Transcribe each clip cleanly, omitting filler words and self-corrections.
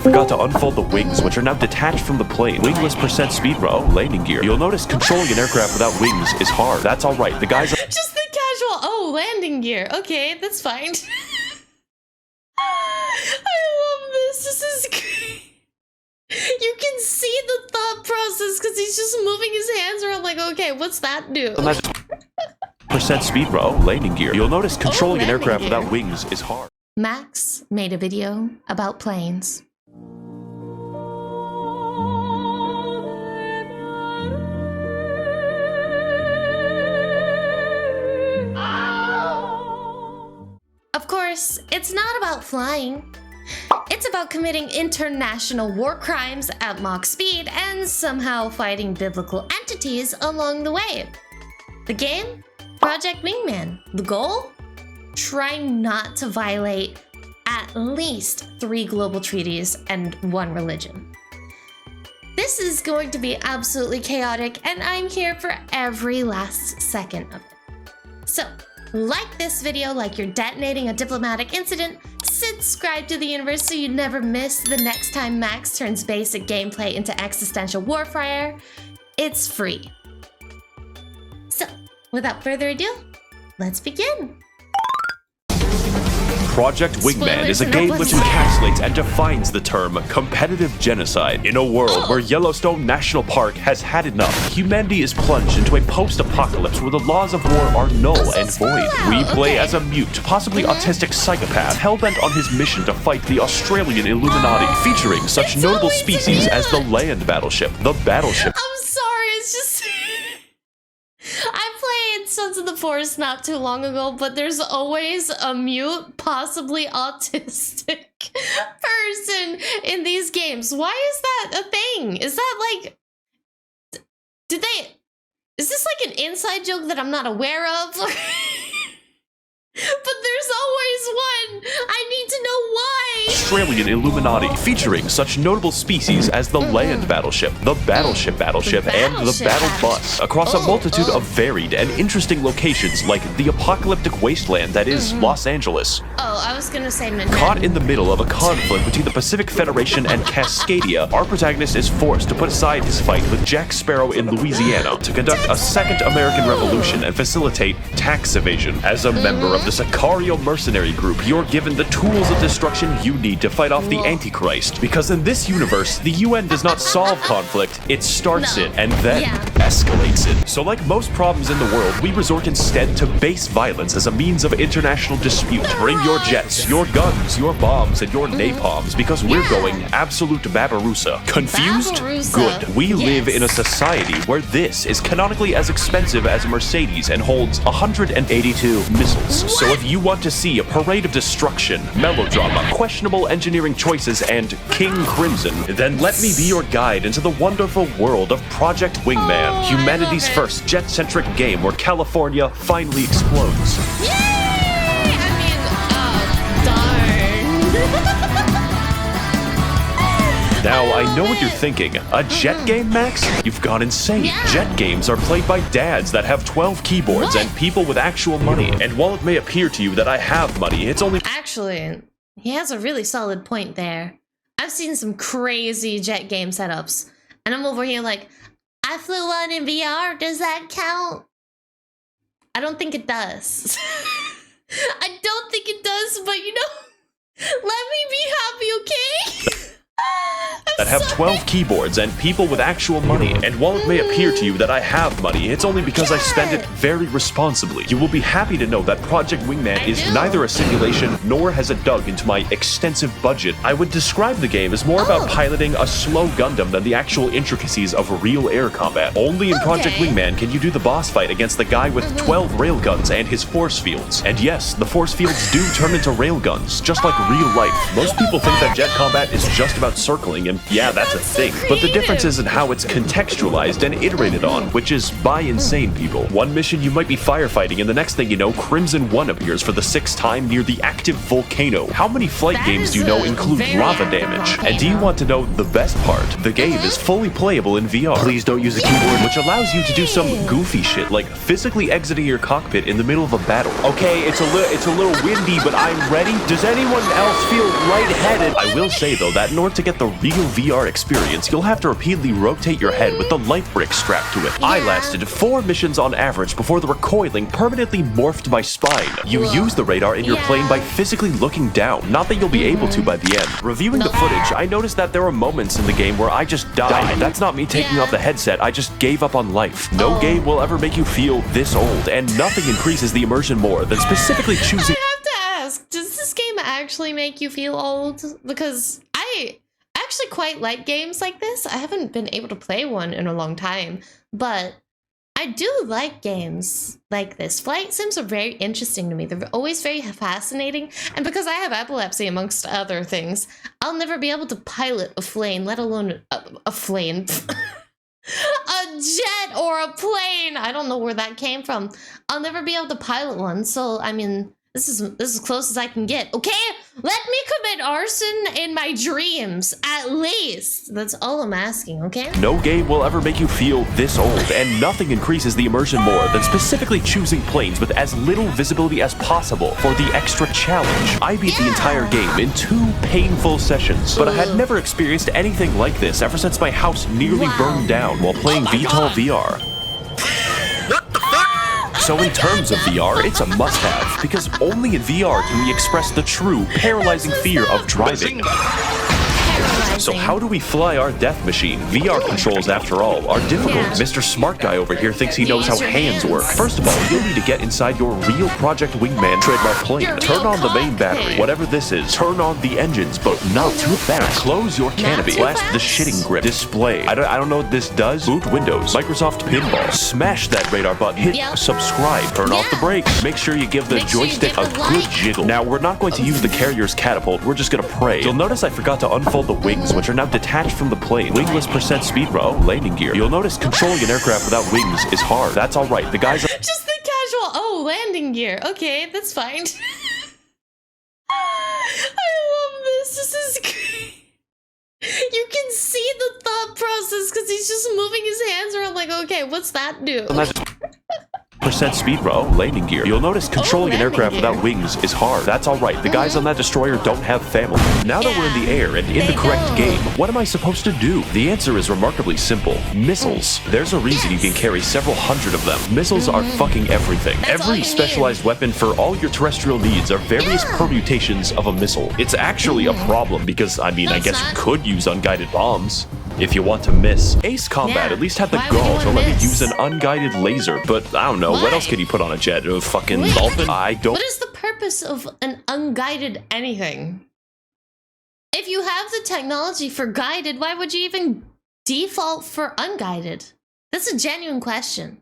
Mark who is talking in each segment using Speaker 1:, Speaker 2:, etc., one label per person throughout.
Speaker 1: Forgot to unfold the wings, which are now detached from the plane. Wingless percent speed row, landing gear. You'll notice controlling an aircraft without wings is hard. That's alright, the guys
Speaker 2: Just the casual, landing gear. Okay, that's fine. I love this. This is great. You can see the thought process because he's just moving his hands around like, okay, what's that do?
Speaker 1: percent speed row, landing gear. You'll notice controlling an aircraft without wings is hard.
Speaker 2: Max made a video about planes. Of course, it's not about flying. It's about committing international war crimes at Mach speed and somehow fighting biblical entities along the way. The game? Project Wingman. The goal? Try not to violate at least 3 global treaties and 1 religion. This is going to be absolutely chaotic, and I'm here for every last second of it. So, like this video like you're detonating a diplomatic incident, subscribe to the universe so you never miss the next time Max turns basic gameplay into existential warfare. It's free. So, without further ado, let's begin.
Speaker 1: Project Wingman is a game which encapsulates and defines the term competitive genocide. In a world where Yellowstone National Park has had enough, humanity is plunged into a post-apocalypse where the laws of war are null and void. We play as a mute, possibly autistic psychopath, hell-bent on his mission to fight the Australian Illuminati, featuring such notable species as the land battleship, the battleship.
Speaker 2: I'm sorry, it's just... I played Sons of the Forest not too long ago, but there's always a mute, possibly autistic person in these games. Why is that a thing? Is that like... Is this like an inside joke that I'm not aware of? But there's always one! I need to know why!
Speaker 1: Australian Illuminati, featuring such notable species as the land battleship, the battleship and the battle bus, across a multitude of varied and interesting locations like the apocalyptic wasteland that is Los Angeles.
Speaker 2: Oh, I was gonna say Manhattan.
Speaker 1: Caught in the middle of a conflict between the Pacific Federation and Cascadia, our protagonist is forced to put aside his fight with Jack Sparrow in Louisiana to conduct a second American Revolution and facilitate tax evasion. As a member of the Sicario mercenary group, you're given the tools of destruction you need to fight off the Antichrist. Because in this universe, the UN does not solve conflict, it starts it and then escalates it. So like most problems in the world, we resort instead to base violence as a means of international dispute. Bring your jets, your guns, your bombs, and your napalms, because we're going absolute Barbaroussa. Confused? Good. We live in a society where this is canonically as expensive as a Mercedes and holds 182 missiles. So if you want to see a parade of destruction, melodrama, questionable engineering choices, and King Crimson, then let me be your guide into the wonderful world of Project Wingman, humanity's first jet-centric game where California finally explodes. Now, I know what you're thinking. A jet game, Max? You've gone insane. Jet games are played by dads that have 12 keyboards and people with actual money. And while it may appear to you that I have money, it's only—
Speaker 2: Actually, he has a really solid point there. I've seen some crazy jet game setups, and I'm over here like, I flew one in VR, does that count? I don't think it does. I don't think it does, but you know, let me be happy, okay?
Speaker 1: that have 12 keyboards and people with actual money. And while it may appear to you that I have money, it's only because I spend it very responsibly. You will be happy to know that Project Wingman is neither a simulation nor has it dug into my extensive budget. I would describe the game as more about piloting a slow Gundam than the actual intricacies of real air combat. Only in Project Wingman can you do the boss fight against the guy with 12 railguns and his force fields. And yes, the force fields do turn into railguns, just like real life. Most people think that jet combat is just about circling and Yeah, that's a thing. But the difference is in how it's contextualized and iterated on, which is by insane people. One mission you might be firefighting, and the next thing you know, Crimson 1 appears for the 6th time near the active volcano. How many flight games do you know include lava damage? And do you want to know the best part? The game is fully playable in VR. Please don't use a keyboard, which allows you to do some goofy shit, like physically exiting your cockpit in the middle of a battle. Okay, it's a little windy, but I'm ready. Does anyone else feel lightheaded? I will say though that in order to get the real VR experience, you'll have to repeatedly rotate your head with the light brick strapped to it. I lasted 4 missions on average before the recoiling permanently morphed my spine. You use the radar in your plane by physically looking down, not that you'll be able to by the end. Reviewing the footage, I noticed that there were moments in the game where I just died. That's not me taking off the headset, I just gave up on life. No game will ever make you feel this old, and nothing increases the immersion more than specifically choosing—
Speaker 2: I have to ask, does this game actually make you feel old? Because I actually quite like games like this. I haven't been able to play one in a long time, but I do like games like this. Flight sims are very interesting to me. They're always very fascinating, and because I have epilepsy amongst other things, I'll never be able to pilot a plane, let alone a plane. A jet or a plane. I don't know where that came from. I'll never be able to pilot one, so I mean, this is as close as I can get. Okay, let me commit arson in my dreams, at least. That's all I'm asking. Okay.
Speaker 1: No game will ever make you feel this old, and nothing increases the immersion more than specifically choosing planes with as little visibility as possible for the extra challenge. I beat the entire game in 2 painful sessions, but I had never experienced anything like this ever since my house nearly burned down while playing VTOL VR. So in terms of VR, it's a must-have, because only in VR can we express the true, paralyzing fear of driving. So how do we fly our death machine? VR controls, after all, are difficult. Mr. Smart Guy over here thinks he knows how hands work. First of all, you'll need to get inside your real Project Wingman trademark plane. Turn on the main battery, whatever this is. Turn on the engines, but not too fast. Close your canopy. Blast the shitting grip. Display. I don't know what this does. Boot Windows. Microsoft Pinball. Smash that radar button. Hit subscribe. Turn off the brakes. Make sure you give the joystick a good jiggle. Now, we're not going to use the carrier's catapult. We're just going to pray. You'll notice I forgot to unfold the wings, which are now detached from the plane. Wingless percent speed row, landing gear. You'll notice controlling an aircraft without wings is hard. That's alright. The guys are—
Speaker 2: Just the casual, landing gear. Okay, that's fine. I love this. This is great. You can see the thought process because he's just moving his hands around like, okay, what's that do?
Speaker 1: percent speed row, landing gear. You'll notice controlling an aircraft without wings is hard. That's alright. The guys on that destroyer don't have family. Now that we're in the air and in the correct game, what am I supposed to do? The answer is remarkably simple. Missiles. There's a reason you can carry several hundred of them. Missiles are fucking everything. Every specialized weapon for all your terrestrial needs are various permutations of a missile. It's actually a problem because, I mean, I guess you could use unguided bombs if you want to miss. Ace Combat at least had the gall to let me use an unguided laser, but I don't know, what else could you put on a jet? A fucking dolphin? I don't—
Speaker 2: What is the purpose of an unguided anything? If you have the technology for guided, why would you even default for unguided? That's a genuine question.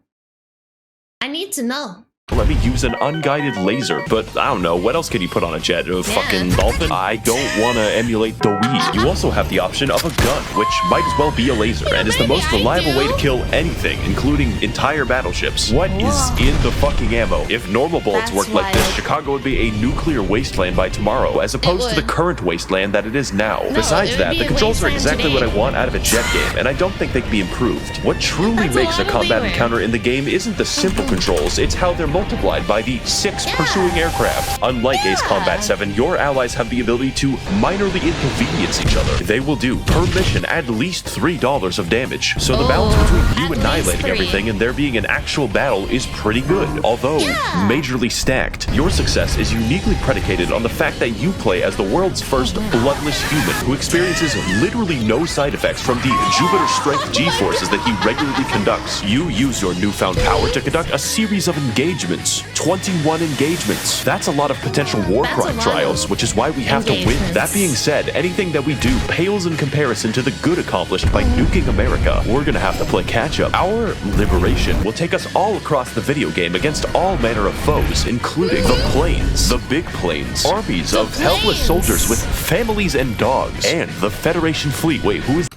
Speaker 2: I need to know.
Speaker 1: Let me use an unguided laser, but I don't know, what else can you put on a jet? A fucking dolphin? I don't want to emulate the Wii. You also have the option of a gun, which might as well be a laser, and is the most reliable way to kill anything, including entire battleships. What is in the fucking ammo? If normal bullets worked like this, Chicago would be a nuclear wasteland by tomorrow, as opposed to the current wasteland that it is now. Besides that, the controls are exactly what I want out of a jet game, and I don't think they can be improved. What truly makes a combat encounter in the game isn't the simple controls, it's how they're multiplied by the 6 pursuing aircraft. Unlike Ace Combat 7, your allies have the ability to minorly inconvenience each other. They will do, per mission, at least $3 of damage. So the balance between you annihilating everything and there being an actual battle is pretty good, although majorly stacked. Your success is uniquely predicated on the fact that you play as the world's first bloodless human who experiences literally no side effects from the Jupiter strength G-forces that he regularly conducts. You use your newfound power to conduct a series of engagements engagements. 21 engagements. That's a lot of potential war
Speaker 2: That's a
Speaker 1: crime
Speaker 2: lot
Speaker 1: trials,
Speaker 2: of
Speaker 1: which is why we have to win.
Speaker 2: engagements.
Speaker 1: That being said, anything that we do pales in comparison to the good accomplished by nuking America. We're gonna have to play catch up. Our liberation will take us all across the video game against all manner of foes, including the planes, the big planes, armies of helpless soldiers with families and dogs, and the Federation fleet. Wait, who is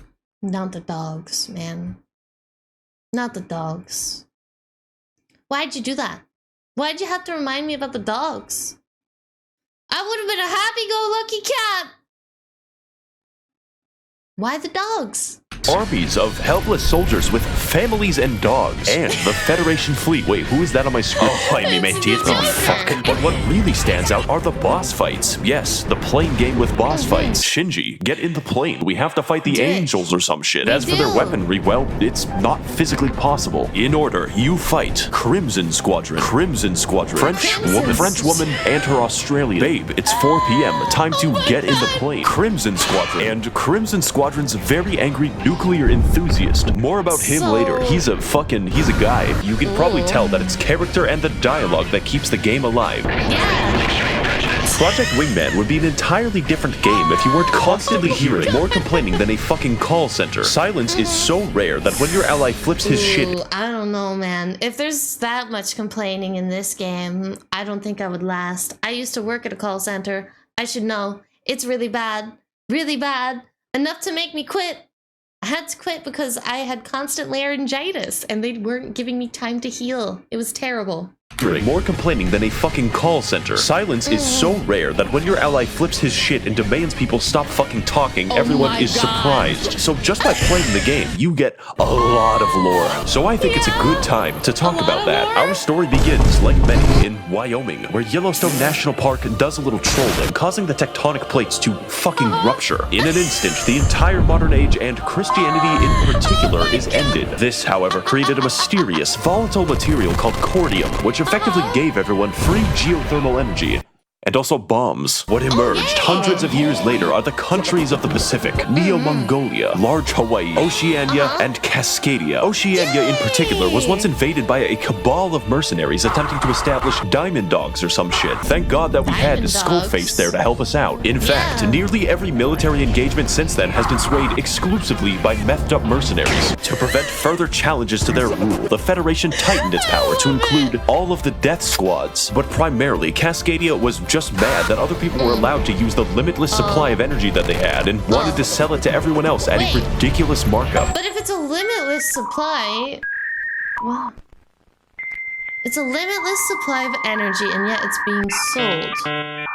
Speaker 2: Not the dogs, man. Not the dogs. Why'd you do that? Why'd you have to remind me about the dogs? I would have been a happy-go-lucky cat. Why the dogs?
Speaker 1: armies of helpless soldiers with families and dogs, and the Federation fleet. Wait, who is that on my screen? Oh, I mean, fuck. But what really stands out are the boss fights. Yes, the plane game with boss fights. Shinji, get in the plane. We have to fight the angels or some shit. As for their weaponry, well, it's not physically possible. In order, you fight Crimson Squadron, French woman, and her Australian babe. It's 4 p.m. Time to get in the plane. Crimson Squadron, and Crimson Squadron's very angry nuclear enthusiast. More about him later. He's a guy. You can probably tell that it's character and the dialogue that keeps the game alive. Project Wingman would be an entirely different game if you weren't constantly hearing more complaining than a fucking call center. Silence is so rare that when your ally flips his shit...
Speaker 2: I don't know, man. If there's that much complaining in this game, I don't think I would last. I used to work at a call center. I should know. It's really bad. Really bad. Enough to make me quit. I had to quit because I had constant laryngitis and they weren't giving me time to heal. It was terrible.
Speaker 1: More complaining than a fucking call center. Silence is so rare that when your ally flips his shit and demands people stop fucking talking, everyone is surprised. So just by playing the game, you get a lot of lore. So I think it's a good time to talk about that. Our story begins, like many, in Wyoming, where Yellowstone National Park does a little trolling, causing the tectonic plates to fucking rupture. In an instant, the entire modern age and Christianity in particular is ended. This, however, created a mysterious, volatile material called cordium, which effectively gave everyone free geothermal energy. And also bombs. What emerged hundreds of years later are the countries of the Pacific: Neo-Mongolia, Large Hawaii, Oceania, and Cascadia. Oceania in particular was once invaded by a cabal of mercenaries attempting to establish diamond dogs or some shit. Thank God that we had Skullface there to help us out. In fact, nearly every military engagement since then has been swayed exclusively by methed up mercenaries. To prevent further challenges to their rule, the Federation tightened its power to include all of the death squads. But primarily, Cascadia was just mad that other people were allowed to use the limitless supply of energy that they had and wanted to sell it to everyone else at a ridiculous markup.
Speaker 2: But if it's a limitless supply... Wow. It's a limitless supply of energy and yet it's being sold.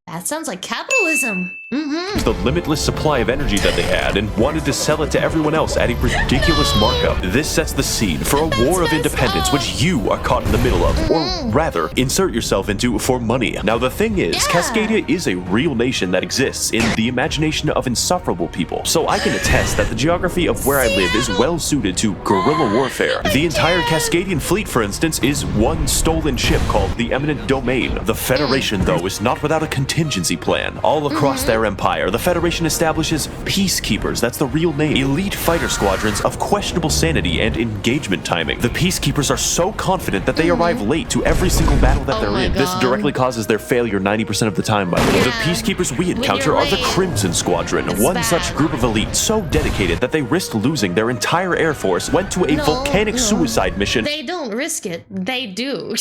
Speaker 2: That sounds like capitalism.
Speaker 1: The limitless supply of energy that they had and wanted to sell it to everyone else at a ridiculous markup. This sets the scene for a war of independence which you are caught in the middle of, or rather, insert yourself into for money. Now the thing is, Cascadia is a real nation that exists in the imagination of insufferable people, so I can attest that the geography of where I live is well suited to guerrilla warfare. The entire Cascadian fleet, for instance, is one stolen ship called the Eminent Domain. The Federation, though, is not without a contingency plan. All across their empire, the Federation establishes peacekeepers, that's the real name, elite fighter squadrons of questionable sanity and engagement timing. The peacekeepers are so confident that they arrive late to every single battle that they're in. This directly causes their failure 90% of the time, by the way. The peacekeepers we encounter are the Crimson Squadron, one such group of elites so dedicated that they risked losing their entire air force, went to a volcanic suicide mission.
Speaker 2: They don't risk it, they do.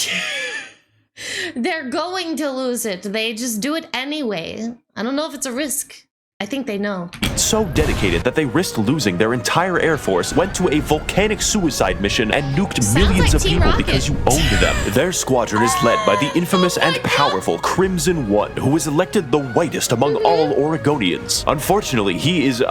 Speaker 2: They're going to lose it. They just do it anyway. I don't know if it's a risk. I think they know.
Speaker 1: So dedicated that they risked losing their entire air force, went to a volcanic suicide mission, and nuked millions of people because you owned them. Their squadron is led by the infamous and powerful Crimson One, who was elected the whitest among all Oregonians. Unfortunately, he's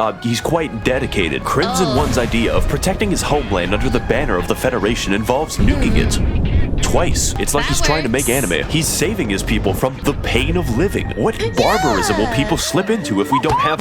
Speaker 1: quite dedicated. Crimson One's idea of protecting his homeland under the banner of the Federation involves nuking it. Twice. It's like he's trying to make anime. He's saving his people from the pain of living. What barbarism will people slip into if we don't have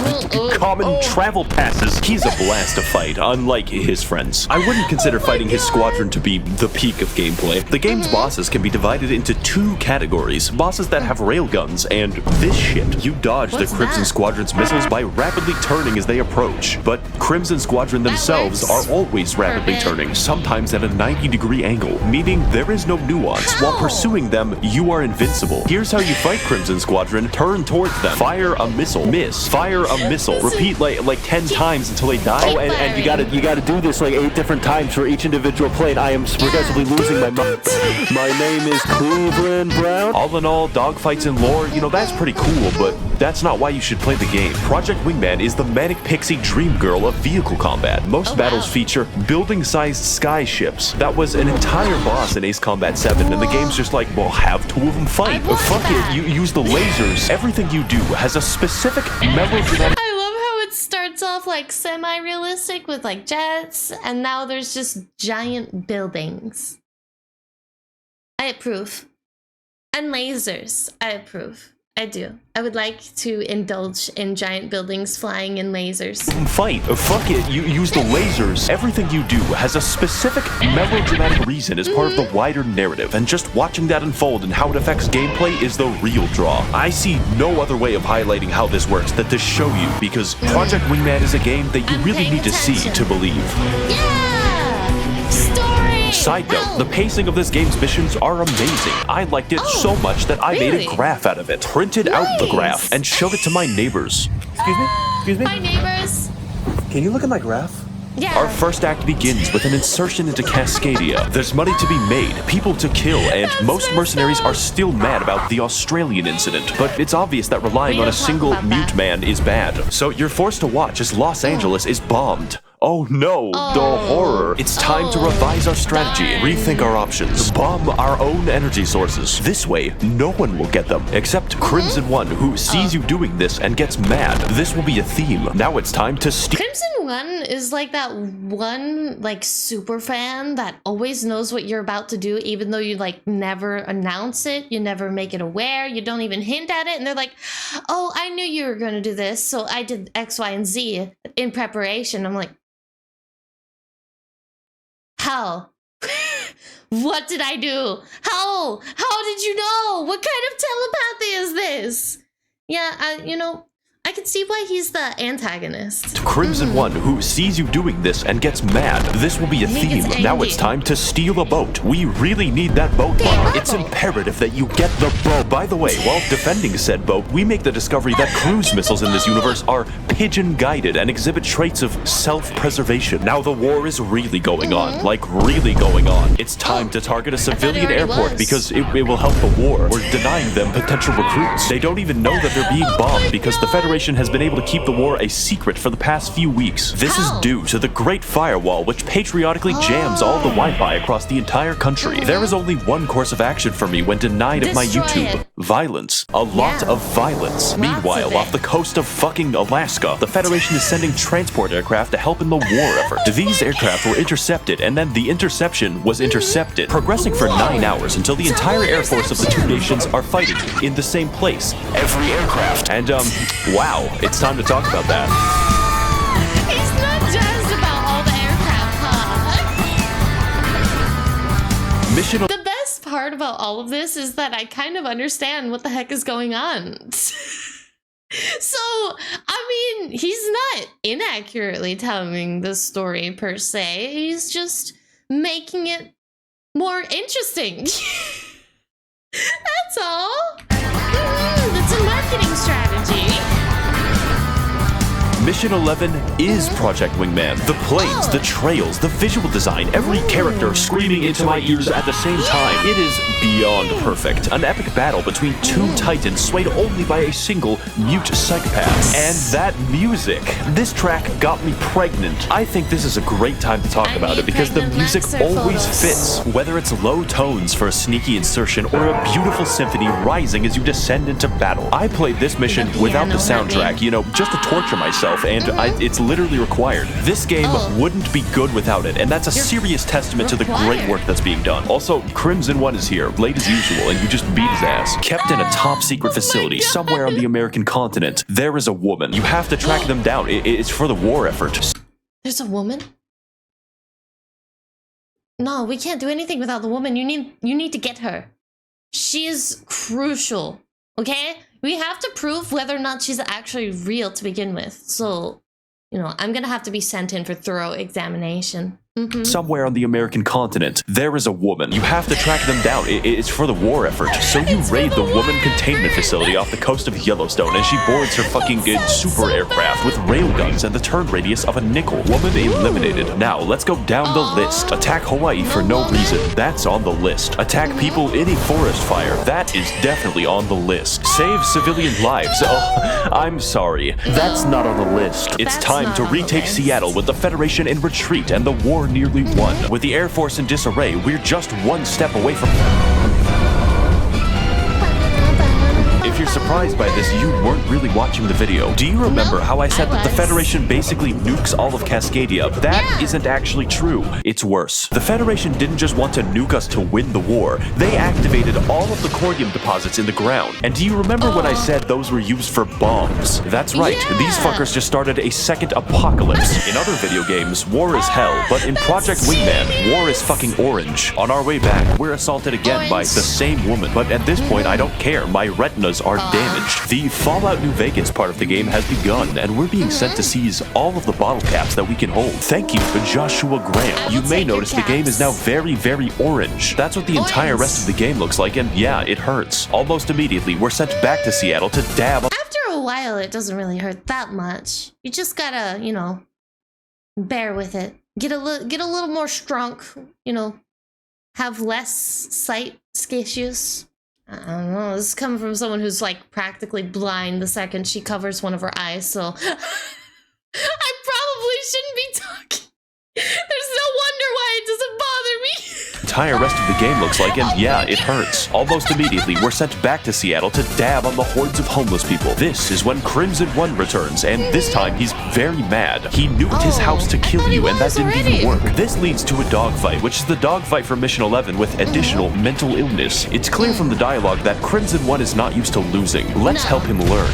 Speaker 1: common travel passes? He's a blast to fight, unlike his friends. I wouldn't consider fighting his squadron to be the peak of gameplay. The game's bosses can be divided into two categories. Bosses that have railguns, and this shit. You dodge the Crimson Squadron's missiles by rapidly turning as they approach. But Crimson Squadron themselves are always rapidly turning, sometimes at a 90-degree angle, meaning there is There's no nuance.
Speaker 2: How?
Speaker 1: While pursuing them, you are invincible. Here's how you fight Crimson Squadron. Turn towards them. Fire a missile. Miss. Fire a missile. Repeat like 10 times until they die.
Speaker 3: Oh, and you gotta do this like 8 different times for each individual plane. I am progressively losing my mind. My name is Cleveland Brown.
Speaker 1: All in all, dogfights and lore, that's pretty cool, but that's not why you should play the game. Project Wingman is the manic pixie dream girl of vehicle combat. Most battles feature building-sized sky ships. That was an entire boss in Ace Combat 7, and the game's just like, well, have 2 of them fight. Fuck it, you use the lasers. Everything you do has a specific melodramatic...
Speaker 2: I love how it starts off like semi-realistic with like jets, and now there's just giant buildings. I approve. And lasers. I approve. I do. I would like to indulge in giant buildings flying in lasers.
Speaker 1: Fight. Fuck it, you use the lasers. Everything you do has a specific melodramatic reason as part of the wider narrative, and just watching that unfold and how it affects gameplay is the real draw. I see no other way of highlighting how this works than to show you, because Project Wingman is a game that you really need to see to believe.
Speaker 2: Yeah! Story!
Speaker 1: Side note, the pacing of this game's missions are amazing. I liked it so much that I made a graph out of it, printed out the graph, and showed it to my neighbors.
Speaker 3: Excuse me? Excuse me?
Speaker 2: My neighbors.
Speaker 3: Can you look at my graph?
Speaker 2: Yeah.
Speaker 1: Our first act begins with an insertion into Cascadia. There's money to be made, people to kill, and most mercenaries are still mad about the Australian incident. But it's obvious that relying on a single mute man is bad. So you're forced to watch as Los Angeles is bombed. Oh no, the horror. It's time to revise our strategy and rethink our options. Bomb our own energy sources. This way, no one will get them, except Crimson One, who sees you doing this and gets mad. This will be a theme. Now it's time to
Speaker 2: Crimson One is like that one like super fan that always knows what you're about to do, even though you like never announce it, you never make it aware, you don't even hint at it, and they're like, oh, I knew you were gonna do this, so I did X, Y, and Z in preparation. I'm like, how? What did I do? How? How did you know? What kind of telepathy is this? Yeah, I can see why he's the antagonist.
Speaker 1: Crimson One, who sees you doing this and gets mad. This will be a theme. Now it's time to steal a boat. We really need that boat bomb. It's imperative that you get the boat. By the way, while defending said boat, we make the discovery that cruise missiles in this universe are pigeon-guided and exhibit traits of self-preservation. Now the war is really going on. Like, really going on. It's time to target a civilian airport because it will help the war. We're denying them potential recruits. They don't even know that they're being bombed because the Federation has been able to keep the war a secret for the past few weeks. This is due to the Great Firewall, which patriotically jams all the Wi-Fi across the entire country. There is only one course of action for me when denied of my YouTube. Violence. A lot of violence. Meanwhile, off the coast of fucking Alaska, the Federation is sending transport aircraft to help in the war effort. These aircraft were intercepted, and then the interception was intercepted, progressing for 9 hours until the entire air force of the two nations are fighting in the same place. Every aircraft. And, wow, it's time to talk about that.
Speaker 2: It's not just about all the aircraft, huh?
Speaker 1: Mission.
Speaker 2: The best part about all of this is that I kind of understand what the heck is going on. So, I mean, he's not inaccurately telling the story per se. He's just making it more interesting. That's all. That's a marketing strategy.
Speaker 1: Mission 11 is Project Wingman. The planes, the trails, the visual design, every character screaming into my ears at the same time. It is beyond perfect. An epic battle between two titans swayed only by a single mute psychopath. And that music. This track got me pregnant. I think this is a great time to talk about it because the music always fits. Whether it's low tones for a sneaky insertion or a beautiful symphony rising as you descend into battle. I played this mission without the soundtrack, just to torture myself. And it's literally required. This game wouldn't be good without it, and that's a serious testament to the great work that's being done. Also, Crimson One is here, late as usual, and you just beat his ass. Kept in a top-secret facility somewhere on the American continent. There is a woman. You have to track them down. It's for the war effort.
Speaker 2: There's a woman? No, we can't do anything without the woman. You need to get her. She is crucial, okay? We have to prove whether or not she's actually real to begin with. So, I'm gonna have to be sent in for thorough examination.
Speaker 1: Somewhere on the American continent, there is a woman. You have to track them down. It's for the war effort. So you raid the woman containment facility off the coast of Yellowstone, and she boards her fucking super aircraft with railguns and the turn radius of a nickel. Woman eliminated. Now, let's go down the list. Attack Hawaii for no reason. That's on the list. Attack people in a forest fire. That is definitely on the list. Save civilian lives. Oh, I'm sorry.
Speaker 3: That's not on the list.
Speaker 1: It's
Speaker 2: That's
Speaker 1: time
Speaker 2: not
Speaker 1: to
Speaker 2: on the
Speaker 1: retake
Speaker 2: list.
Speaker 1: Seattle with the Federation in retreat and the war nearly won. With the Air Force in disarray, we're just one step away from... If you're surprised by this, you weren't really watching the video. Do you remember how I said that the Federation basically nukes all of Cascadia? That isn't actually true. It's worse. The Federation didn't just want to nuke us to win the war. They activated all of the cordium deposits in the ground. And do you remember when I said those were used for bombs? That's right.
Speaker 2: Yeah.
Speaker 1: These fuckers just started a second apocalypse. In other video games, war is hell. But in Project Wingman, war is fucking orange. On our way back, we're assaulted again by the same woman. But at this point, I don't care. My retinas are damaged. The Fallout New Vegas part of the game has begun, and we're being sent to seize all of the bottle caps that we can hold. Thank you, Joshua Graham. You may notice the game is now very, very orange. That's what the entire rest of the game looks like, and yeah, it hurts. Almost immediately, we're sent back to Seattle to dab.
Speaker 2: After a while, it doesn't really hurt that much. You just gotta, you know, bear with it. Get a little more strong, you know, have less sight issues. I don't know, this is coming from someone who's like practically blind the second she covers one of her eyes, so I probably shouldn't be talking. There's no wonder why it doesn't bother me.
Speaker 1: Entire rest of the game looks like, and yeah, it hurts. Almost immediately, we're sent back to Seattle to dab on the hordes of homeless people. This is when Crimson One returns, and this time he's very mad. He nuked his house to kill you, and that didn't even work. This leads to a dogfight, which is the dogfight for Mission 11 with additional mental illness. It's clear from the dialogue that Crimson One is not used to losing. Let's help him learn.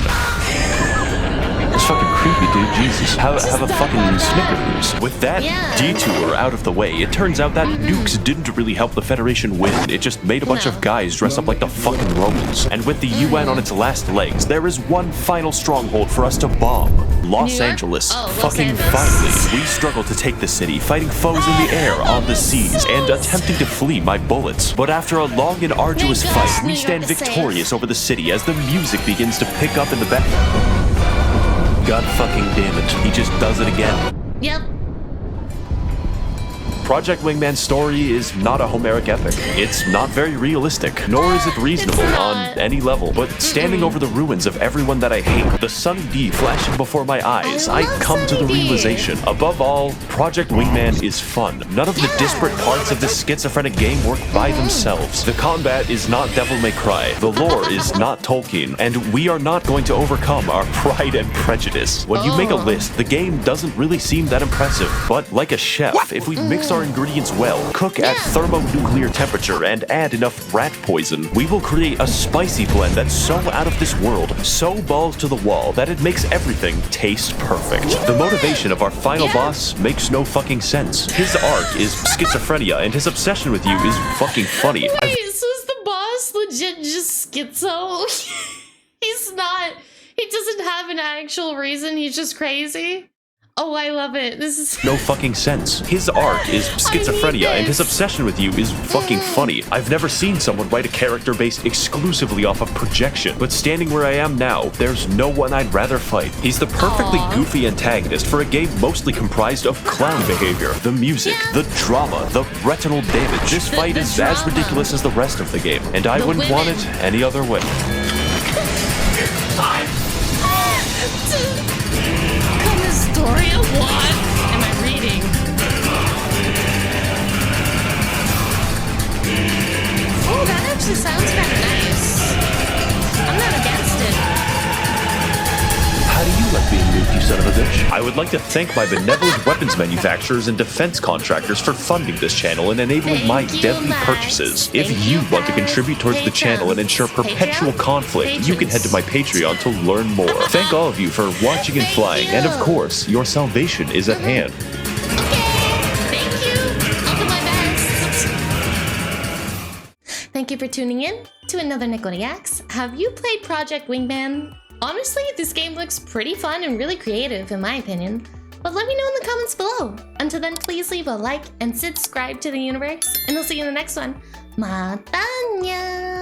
Speaker 1: It's fucking creepy, dude. Jesus. Have a fucking Snickers. With that detour out of the way, it turns out that nukes didn't really help the Federation win. It just made a bunch of guys dress up like the fucking Romans. And with the UN on its last legs, there is one final stronghold for us to bomb. Los Angeles. Fucking finally. We struggle to take the city, fighting foes in the air, on the seas, and attempting to flee my bullets. But after a long and arduous fight, we stand victorious over the city as the music begins to pick up in the back. God fucking damn it. He just does it again.
Speaker 2: Yep.
Speaker 1: Project Wingman's story is not a Homeric epic. It's not very realistic, nor is it reasonable on any level. But standing over the ruins of everyone that I hate, the Sunny D flashing before my eyes, I come to the realization. Above all, Project Wingman is fun. None of the disparate parts of this schizophrenic game work by themselves. The combat is not Devil May Cry. The lore is not Tolkien. And we are not going to overcome our pride and prejudice. When you make a list, the game doesn't really seem that impressive. But like a chef, if we mix our ingredients well, cook at thermonuclear temperature, and add enough rat poison, we will create a spicy blend that's so out of this world, so balls to the wall, that it makes everything taste perfect. The motivation of our final boss makes no fucking sense. His arc is schizophrenia, and his obsession with you is fucking funny.
Speaker 2: Wait, so is the boss legit just schizo? He's not, he doesn't have an actual reason, he's just crazy? Oh, I love it. This is
Speaker 1: no fucking sense. His arc is schizophrenia, and his obsession with you is fucking funny. I've never seen someone write a character based exclusively off of projection, but standing where I am now, there's no one I'd rather fight. He's the perfectly goofy antagonist for a game mostly comprised of clown behavior, the music, the drama, the retinal damage. This fight is as ridiculous as the rest of the game, and I wouldn't want it any other way.
Speaker 2: Historia? What am I reading? Oh, that actually sounds kind of nice. I'm not against it.
Speaker 1: How do you like being nuked, you son of a bitch? I would like to thank my benevolent weapons manufacturers and defense contractors for funding this channel and enabling my deadly purchases. If you want to contribute towards the channel and ensure perpetual conflict, you can head to my Patreon to learn more. Thank all of you for watching and flying, and of course, your salvation is at hand.
Speaker 2: Thank you. I'll do my best. Thank you for tuning in to another NEKO. Have you played Project Wingman? Honestly, this game looks pretty fun and really creative in my opinion. But let me know in the comments below. Until then, please leave a like and subscribe to the universe, and I'll see you in the next one. Matanya!